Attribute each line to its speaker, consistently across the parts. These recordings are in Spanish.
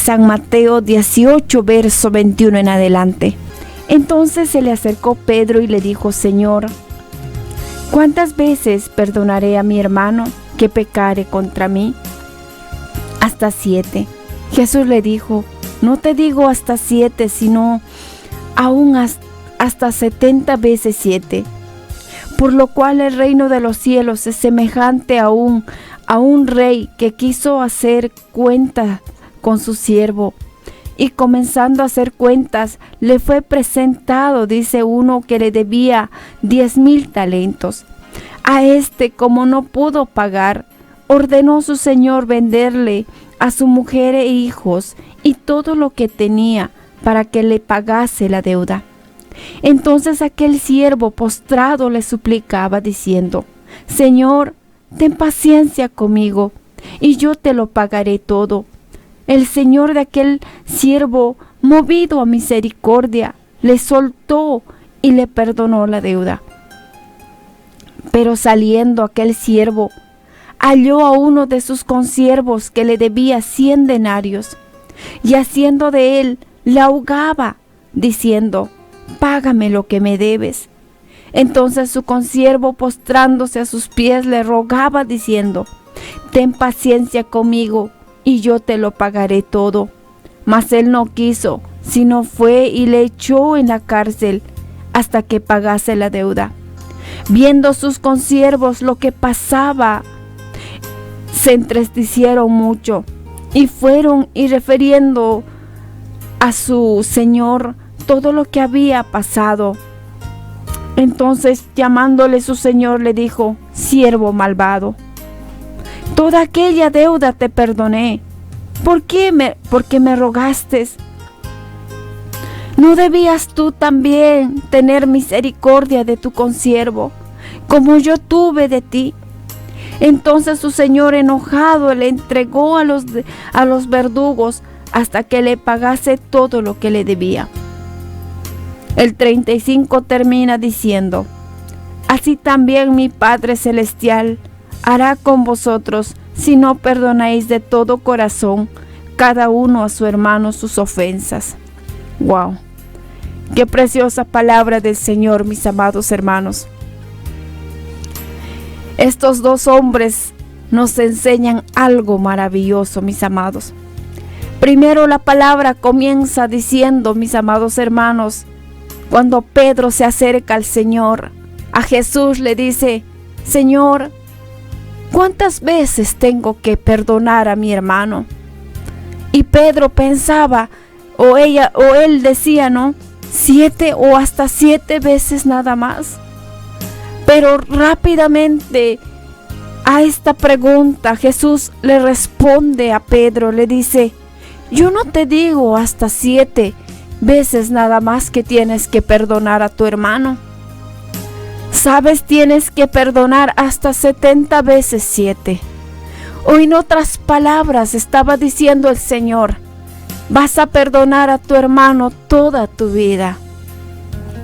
Speaker 1: San Mateo 18, verso 21 en adelante. Entonces se le acercó Pedro y le dijo: Señor, ¿cuántas veces perdonaré a mi hermano que pecare contra mí? Hasta 7. Jesús le dijo: no te digo hasta 7, sino aún hasta 70 veces 7. Por lo cual el reino de los cielos es semejante a un rey que quiso hacer cuenta con su siervo. Y comenzando a hacer cuentas, le fue presentado, dice, uno que le debía 10,000 talentos. A este, como no pudo pagar, ordenó su señor venderle a su mujer e hijos y todo lo que tenía para que le pagase la deuda. Entonces aquel siervo postrado le suplicaba diciendo: Señor, ten paciencia conmigo y yo te lo pagaré todo. El señor de aquel siervo, movido a misericordia, le soltó y le perdonó la deuda. Pero saliendo aquel siervo, halló a uno de sus consiervos que le debía 100 denarios, y haciendo de él, le ahogaba, diciendo: págame lo que me debes. Entonces su consiervo, postrándose a sus pies, le rogaba diciendo: ten paciencia conmigo y yo te lo pagaré todo. Mas él no quiso, sino fue y le echó en la cárcel hasta que pagase la deuda. Viendo sus consiervos lo que pasaba, se entristecieron mucho y fueron y refiriendo a su señor todo lo que había pasado. Entonces, llamándole su señor, le dijo: siervo malvado, toda aquella deuda te perdoné. Porque me rogaste. ¿No debías tú también tener misericordia de tu consiervo, como yo tuve de ti? Entonces su señor, enojado, le entregó a los verdugos hasta que le pagase todo lo que le debía. El 35 termina diciendo: así también mi Padre Celestial hará con vosotros si no perdonáis de todo corazón cada uno a su hermano sus ofensas. ¡Wow! ¡Qué preciosa palabra del Señor, mis amados hermanos! Estos dos hombres nos enseñan algo maravilloso, mis amados. Primero, la palabra comienza diciendo, mis amados hermanos, cuando Pedro se acerca al Señor, a Jesús le dice: Señor, ¿cuántas veces tengo que perdonar a mi hermano? Y Pedro pensaba, o él decía, ¿no? 7 o hasta 7 veces nada más. Pero rápidamente a esta pregunta Jesús le responde a Pedro, le dice: yo no te digo hasta 7 veces nada más que tienes que perdonar a tu hermano. Sabes, tienes que perdonar hasta 70 veces 7. O en otras palabras estaba diciendo el Señor: vas a perdonar a tu hermano toda tu vida.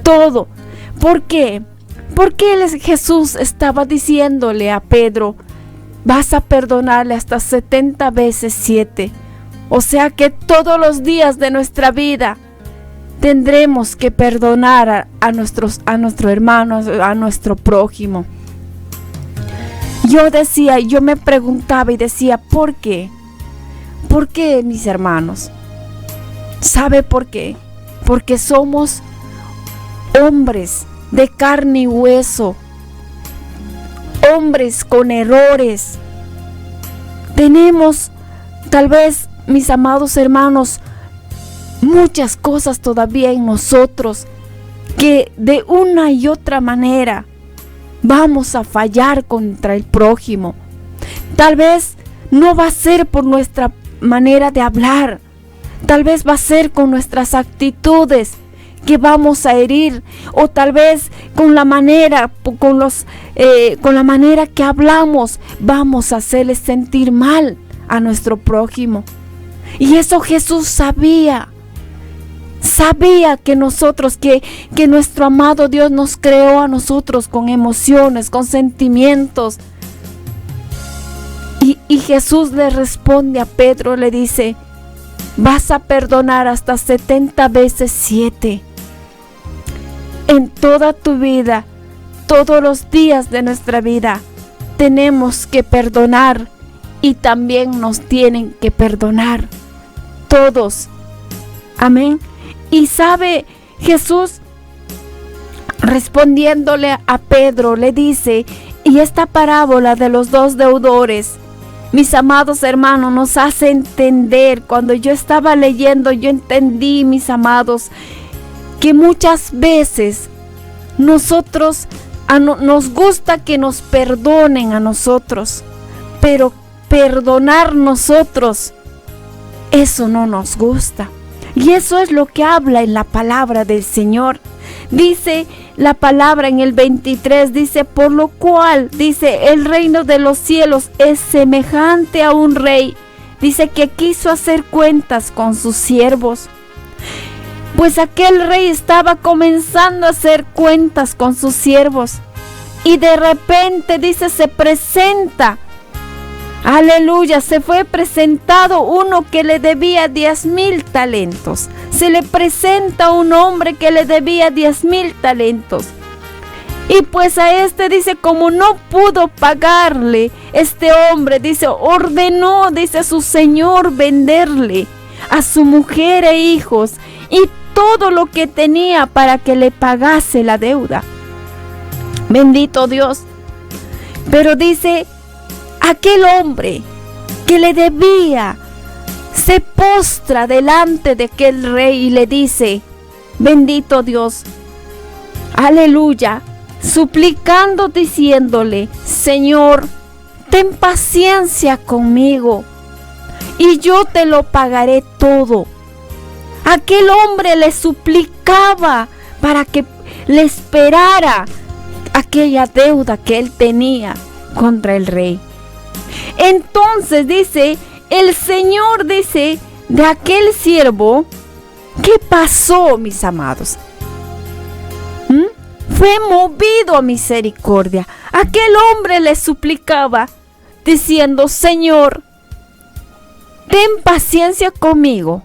Speaker 1: Todo. ¿Por qué? Porque Jesús estaba diciéndole a Pedro: vas a perdonarle hasta 70 veces 7. O sea que todos los días de nuestra vida tendremos que perdonar a nuestro hermano, a nuestro prójimo. Yo me preguntaba y decía: ¿por qué? ¿Por qué, mis hermanos? ¿Sabe por qué? Porque somos hombres de carne y hueso, hombres con errores. Tenemos, tal vez, mis amados hermanos, muchas cosas todavía en nosotros que de una y otra manera vamos a fallar contra el prójimo. Tal vez no va a ser por nuestra manera de hablar, tal vez va a ser con nuestras actitudes que vamos a herir, o tal vez con la manera que hablamos vamos a hacerle sentir mal a nuestro prójimo. Y eso Jesús sabía que nosotros, que nuestro amado Dios nos creó a nosotros con emociones, con sentimientos. Y Jesús le responde a Pedro, le dice: vas a perdonar hasta 70 veces 7. En toda tu vida, todos los días de nuestra vida, tenemos que perdonar y también nos tienen que perdonar. Todos. Amén. Y sabe, Jesús respondiéndole a Pedro le dice, y esta parábola de los 2 deudores, mis amados hermanos, nos hace entender. Cuando yo estaba leyendo, yo entendí, mis amados, que muchas veces nosotros nos gusta que nos perdonen a nosotros, pero perdonar nosotros, eso no nos gusta. Y eso es lo que habla en la palabra del Señor. Dice la palabra en el 23, dice, por lo cual, dice, el reino de los cielos es semejante a un rey, dice, que quiso hacer cuentas con sus siervos. Pues aquel rey estaba comenzando a hacer cuentas con sus siervos. Y de repente, dice, se presenta. Aleluya, se fue presentado uno que le debía 10,000 talentos. Se le presenta un hombre que le debía 10,000 talentos. Y pues a este, dice, como no pudo pagarle, este hombre, dice, ordenó, dice, a su señor venderle a su mujer e hijos y todo lo que tenía para que le pagase la deuda. Bendito Dios. Pero dice, aquel hombre que le debía se postra delante de aquel rey y le dice, bendito Dios, aleluya, suplicando, diciéndole, Señor, ten paciencia conmigo y yo te lo pagaré todo. Aquel hombre le suplicaba para que le esperara aquella deuda que él tenía contra el rey. Entonces dice, el Señor dice de aquel siervo, ¿qué pasó, mis amados? Fue movido a misericordia. Aquel hombre le suplicaba, diciendo, Señor, ten paciencia conmigo,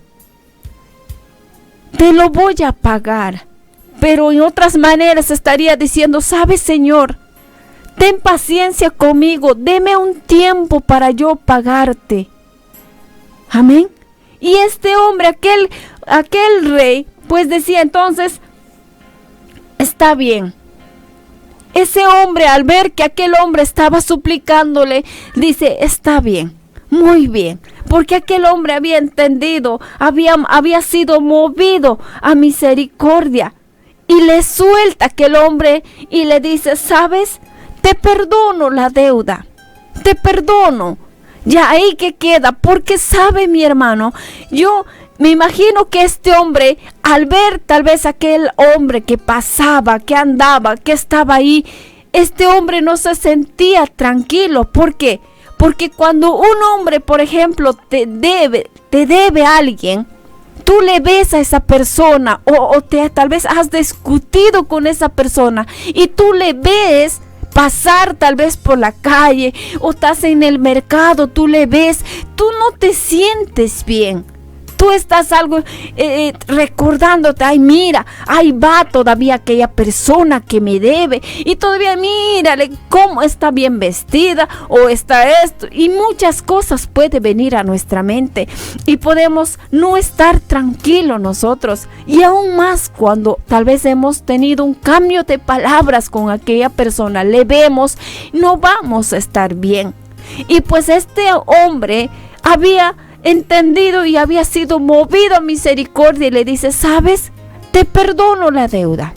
Speaker 1: te lo voy a pagar. Pero en otras maneras estaría diciendo, ¿sabes, Señor? Ten paciencia conmigo, deme un tiempo para yo pagarte. Amén. Y este hombre, aquel rey, pues decía entonces, está bien. Ese hombre, al ver que aquel hombre estaba suplicándole, dice, está bien, muy bien. Porque aquel hombre había entendido, había sido movido a misericordia. Y le suelta aquel hombre y le dice, ¿sabes? Te perdono la deuda, te perdono. Ya ahí que queda, porque sabe, mi hermano, yo me imagino que este hombre, al ver tal vez aquel hombre que pasaba, que andaba, que estaba ahí, este hombre no se sentía tranquilo. ¿Por qué? Porque cuando un hombre, por ejemplo, te debe a alguien, tú le ves a esa persona o tal vez has discutido con esa persona y tú le ves pasar tal vez por la calle o estás en el mercado, tú le ves, tú no te sientes bien. Tú estás algo recordándote, ay mira, ahí va todavía aquella persona que me debe y todavía mírale cómo está bien vestida o está esto y muchas cosas pueden venir a nuestra mente y podemos no estar tranquilos nosotros y aún más cuando tal vez hemos tenido un cambio de palabras con aquella persona, le vemos, no vamos a estar bien. Y pues este hombre había entendido y había sido movido a misericordia y le dice, ¿sabes? Te perdono la deuda.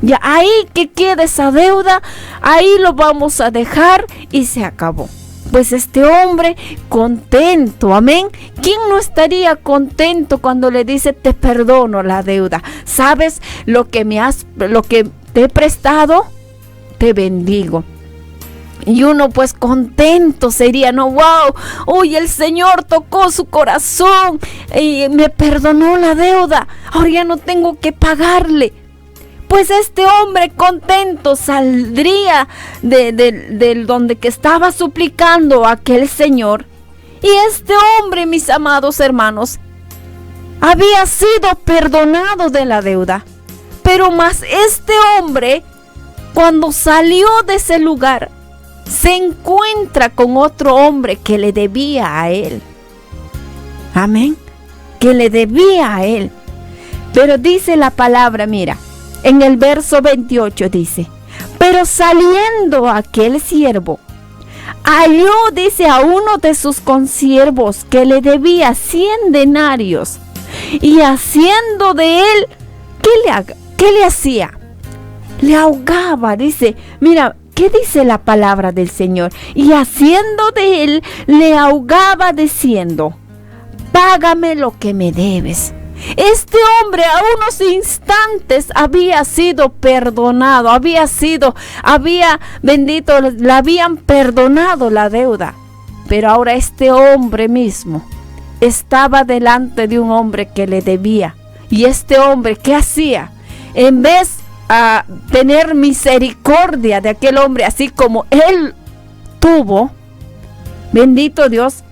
Speaker 1: Ya ahí que quede esa deuda, ahí lo vamos a dejar y se acabó. Pues este hombre contento, amén. ¿Quién no estaría contento cuando le dice te perdono la deuda? ¿Sabes lo que te he prestado? Te bendigo. Y uno pues contento sería, no, wow, uy, el Señor tocó su corazón y me perdonó la deuda, ahora ya no tengo que pagarle. Pues este hombre contento saldría de donde que estaba suplicando a aquel Señor. Y este hombre, mis amados hermanos, había sido perdonado de la deuda. Pero más este hombre, cuando salió de ese lugar, se encuentra con otro hombre que le debía a él. Amén. Que le debía a él. Pero dice la palabra, mira, en el verso 28 dice: pero saliendo aquel siervo, halló, dice, a uno de sus consiervos que le debía 100 denarios. Y haciendo de él, ¿qué le hacía? Le ahogaba, dice, mira, ¿qué dice la palabra del Señor? Y haciendo de él, le ahogaba diciendo: págame lo que me debes. Este hombre a unos instantes había sido perdonado, le habían perdonado la deuda. Pero ahora este hombre mismo estaba delante de un hombre que le debía. Y este hombre, ¿qué hacía? En vez de tener misericordia de aquel hombre, así como él tuvo, bendito Dios,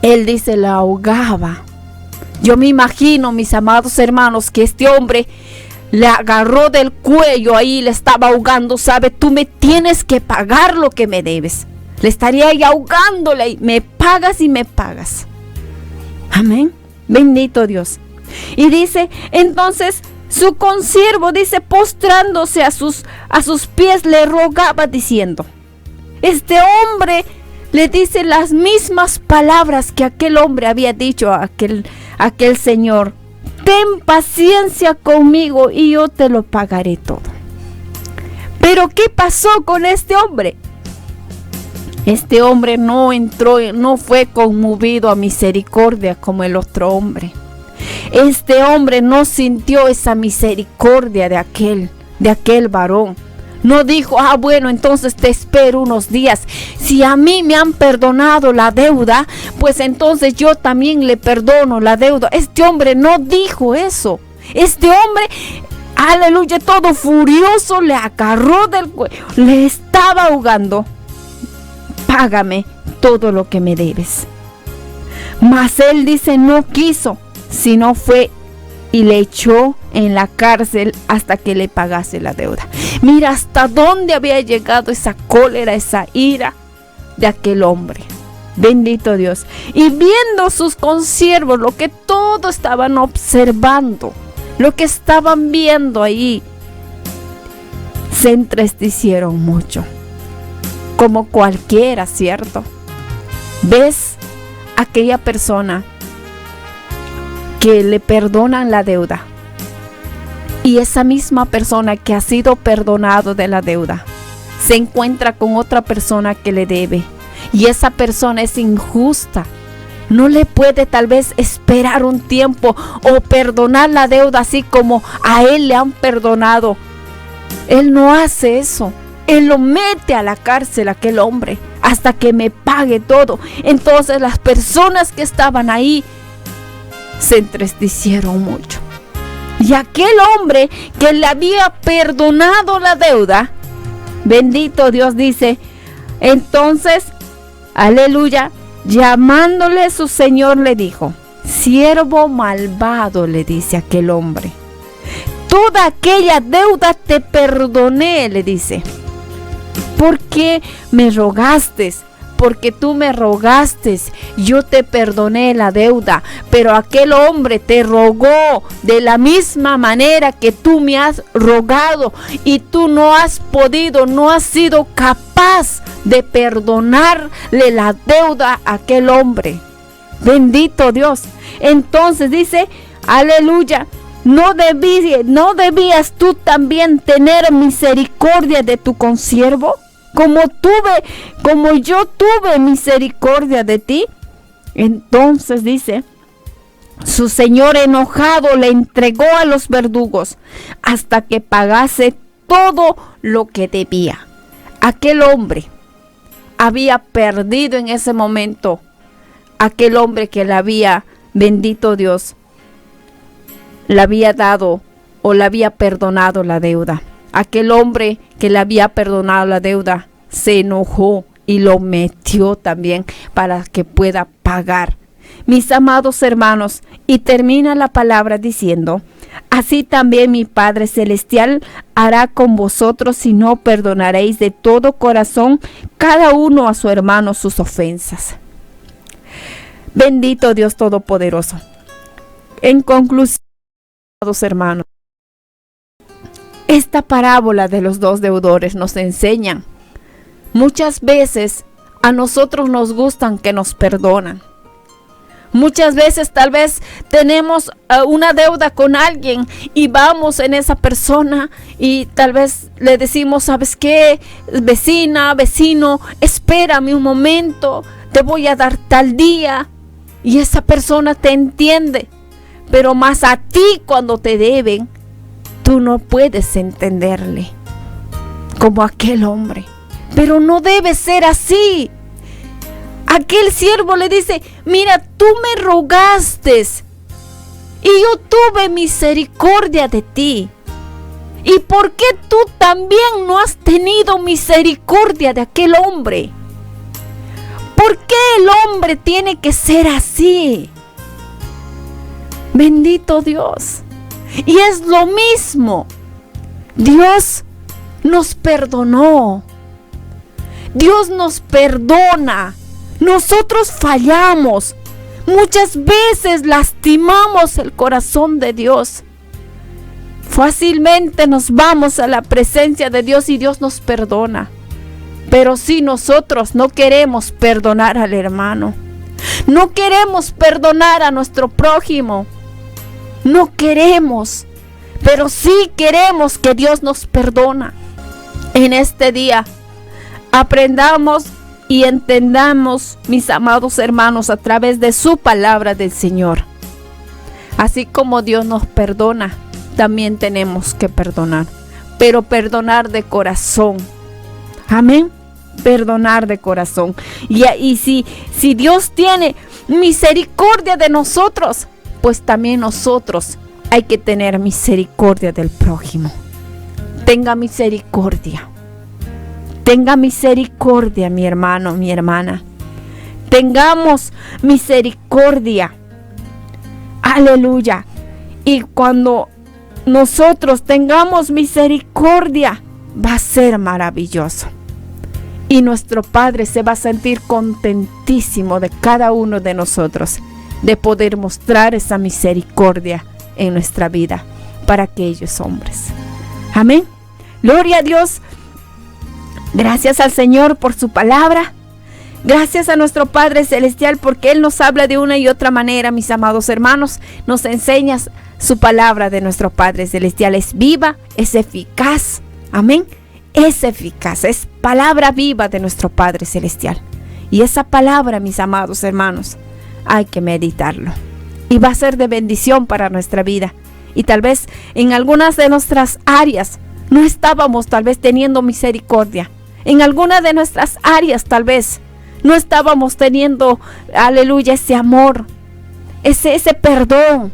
Speaker 1: él dice, la ahogaba. Yo me imagino, mis amados hermanos, que este hombre le agarró del cuello ahí, le estaba ahogando. ¿Sabe? Tú me tienes que pagar lo que me debes. Le estaría ahí ahogándole ahí. Me pagas y me pagas. Amén. Bendito Dios. Y dice, entonces, su consiervo, dice, postrándose a sus pies, le rogaba diciendo. Este hombre le dice las mismas palabras que aquel hombre había dicho a aquel señor: ten paciencia conmigo y yo te lo pagaré todo. Pero ¿qué pasó con este hombre? Este hombre no fue conmovido a misericordia como el otro hombre. Este hombre no sintió esa misericordia de aquel varón. No dijo, bueno, entonces te espero unos días. Si a mí me han perdonado la deuda, pues entonces yo también le perdono la deuda. Este hombre no dijo eso. Este hombre, aleluya, todo furioso, le agarró del cuello, le estaba ahogando. Págame todo lo que me debes. Mas él dice, no quiso, sino fue y le echó en la cárcel hasta que le pagase la deuda. Mira hasta dónde había llegado esa cólera, esa ira de aquel hombre. Bendito Dios. Y viendo sus consiervos lo que todos estaban observando, lo que estaban viendo ahí, se entristecieron mucho. Como cualquiera, ¿cierto? ¿Ves aquella persona que le perdonan la deuda? Y esa misma persona que ha sido perdonado de la deuda se encuentra con otra persona que le debe. Y esa persona es injusta. No le puede tal vez esperar un tiempo o perdonar la deuda así como a él le han perdonado. Él no hace eso. Él lo mete a la cárcel, aquel hombre, hasta que me pague todo. Entonces las personas que estaban ahí se entristecieron mucho. Y aquel hombre que le había perdonado la deuda, bendito Dios, dice, entonces, aleluya, llamándole su señor le dijo: siervo malvado, le dice aquel hombre, toda aquella deuda te perdoné, le dice. ¿Por qué me rogaste? Porque tú me rogaste, yo te perdoné la deuda. Pero aquel hombre te rogó de la misma manera que tú me has rogado, y tú no has podido, no has sido capaz de perdonarle la deuda a aquel hombre. Bendito Dios. Entonces dice, aleluya, ¿no debías tú también tener misericordia de tu consiervo? Como yo tuve misericordia de ti. Entonces dice, su señor enojado le entregó a los verdugos hasta que pagase todo lo que debía. Aquel hombre había perdido en ese momento, aquel hombre que le había, bendito Dios, le había dado o le había perdonado la deuda. Aquel hombre que le había perdonado la deuda se enojó y lo metió también para que pueda pagar. Mis amados hermanos, y termina la palabra diciendo: así también mi Padre Celestial hará con vosotros si no perdonaréis de todo corazón cada uno a su hermano sus ofensas. Bendito Dios Todopoderoso. En conclusión, amados hermanos, esta parábola de los dos deudores nos enseña: muchas veces a nosotros nos gustan que nos perdonan. Muchas veces tal vez tenemos una deuda con alguien y vamos en esa persona y tal vez le decimos: ¿sabes qué? Vecina, vecino, espérame un momento, te voy a dar tal día. Y esa persona te entiende, pero más a ti cuando te deben, tú no puedes entenderle como aquel hombre. Pero no debe ser así. Aquel siervo le dice: mira, tú me rogaste y yo tuve misericordia de ti. ¿Y por qué tú también no has tenido misericordia de aquel hombre? ¿Por qué el hombre tiene que ser así? Bendito Dios. Y es lo mismo. Dios nos perdonó. Dios nos perdona. Nosotros fallamos. Muchas veces lastimamos el corazón de Dios. Fácilmente nos vamos a la presencia de Dios y Dios nos perdona. Pero si nosotros no queremos perdonar al hermano, no queremos perdonar a nuestro prójimo, no queremos, pero sí queremos que Dios nos perdona. En este día, aprendamos y entendamos, mis amados hermanos, a través de su palabra del Señor. Así como Dios nos perdona, también tenemos que perdonar, pero perdonar de corazón. Amén. Perdonar de corazón. Y si Dios tiene misericordia de nosotros, pues también nosotros hay que tener misericordia del prójimo. Tenga misericordia. Tenga misericordia, mi hermano, mi hermana. Tengamos misericordia. Aleluya. Y cuando nosotros tengamos misericordia, va a ser maravilloso. Y nuestro Padre se va a sentir contentísimo de cada uno de nosotros, de poder mostrar esa misericordia en nuestra vida para aquellos hombres. Amén. Gloria a Dios. Gracias al Señor por su palabra. Gracias a nuestro Padre Celestial porque Él nos habla de una y otra manera, mis amados hermanos. Nos enseña su palabra de nuestro Padre Celestial. Es viva, es eficaz. Amén. Es eficaz, es palabra viva de nuestro Padre Celestial. Y esa palabra, mis amados hermanos, hay que meditarlo. Y va a ser de bendición para nuestra vida. Y tal vez en algunas de nuestras áreas no estábamos tal vez teniendo misericordia. En alguna de nuestras áreas tal vez no estábamos teniendo, aleluya, ese amor, ese perdón.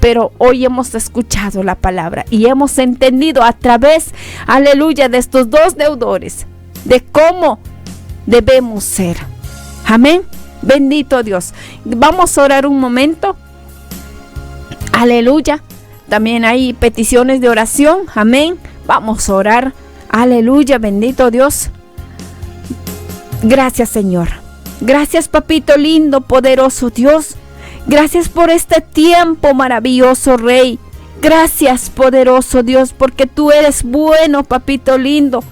Speaker 1: Pero hoy hemos escuchado la palabra y hemos entendido a través, aleluya, de estos dos deudores, de cómo debemos ser. Amén. Bendito Dios. Vamos a orar un momento. Aleluya. También hay peticiones de oración. Amén. Vamos a orar. Aleluya. Bendito Dios. Gracias, Señor. Gracias, papito lindo, poderoso Dios. Gracias por este tiempo maravilloso, Rey. Gracias, poderoso Dios, porque tú eres bueno, papito lindo.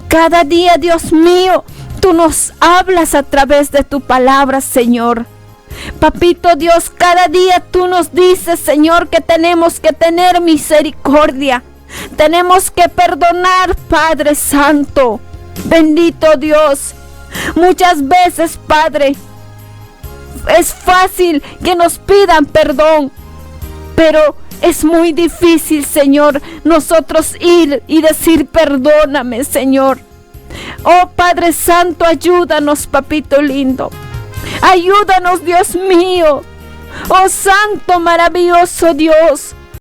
Speaker 1: Cada día, Dios mío, tú nos hablas a través de tu palabra, Señor. Papito Dios, cada día tú nos dices, Señor, que tenemos que tener misericordia. Tenemos que perdonar, Padre Santo. Bendito Dios. Muchas veces, Padre, es fácil que nos pidan perdón, pero es muy difícil, Señor, nosotros ir y decir perdóname, Señor. Oh Padre Santo, ayúdanos, papito lindo. Ayúdanos, Dios mío. Oh Santo, maravilloso Dios.